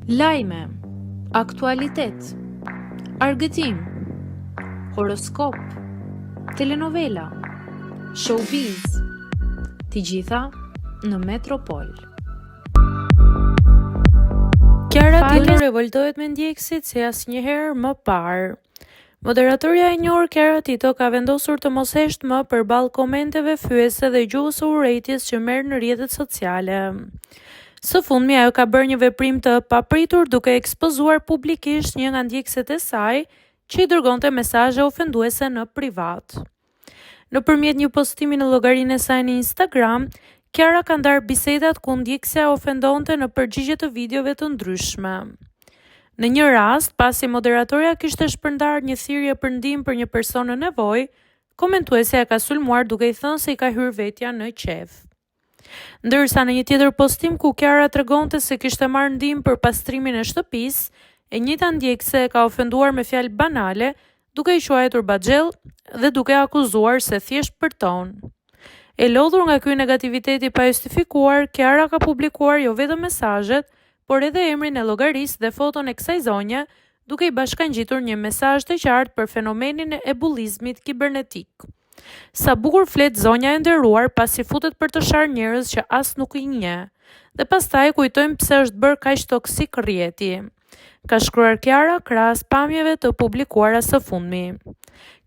Lajme, aktualitet, argëtim, horoskop, telenovela, showbiz, të gjitha në Metropol. Kiara Tito revoltohet me ndjekësit si asnjëherë më parë. Moderatorja e njohur Kiara Tito ka vendosur të mos hesht më përballë komenteve fyese dhe gjuhës së urrëties që merr në rrjetet sociale. Së fundmi ajo ka bërë një veprim të papritur duke ekspozuar publikisht një nga ndjekësit e saj që i dërgonte mesazhe ofenduese në privat. Nëpërmjet një postimi në llogarinë e saj në Instagram, Kiara ka ndarë bisedat ku ndjekësja ofendonte në përgjigje të videove të ndryshme. Në një rast, pasi moderatorja kishte shpërndar një thirrje për ndihmë për një person në nevojë, komentuesja ka sulmuar duke i thënë se i ka hyrë vetja në qef. Ndërsa në një tjetër postim ku Kiara tregonte se kishte marrë ndihmë për pastrimin e shtëpisë, e njëjta ndjekëse e ka ofenduar me fjalë banale, duke i quajtur baxhell dhe duke akuzuar se thjesht përton. E lodhur nga ky negativiteti pa justifikuar, Kiara ka publikuar jo vetëm mesazhet, por edhe emrin e llogarisë dhe foton e kësaj zonje, duke i bashkangjitur një mesazh të qartë për fenomenin e bullizmit kibernetik. Sa bukur flet zonja e nderuar pasi futet për të sharë njerëz që as nuk i njeh, dhe pastaj kujtojmë pse është bërë kaq toksik rrjeti, ka shkruar Kiara krahas pamjeve të publikuara së fundmi.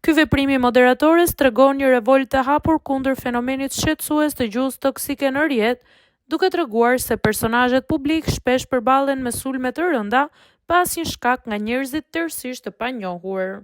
Ky veprim i moderatorës tregon një revoltë të hapur kundër fenomenit shqetësues të gjuhës toksike në rrjet, duke treguar se personazhet publik shpesh përballen me sulme të rënda pa asnjë shkak nga njerëzit tërësisht të panjohur.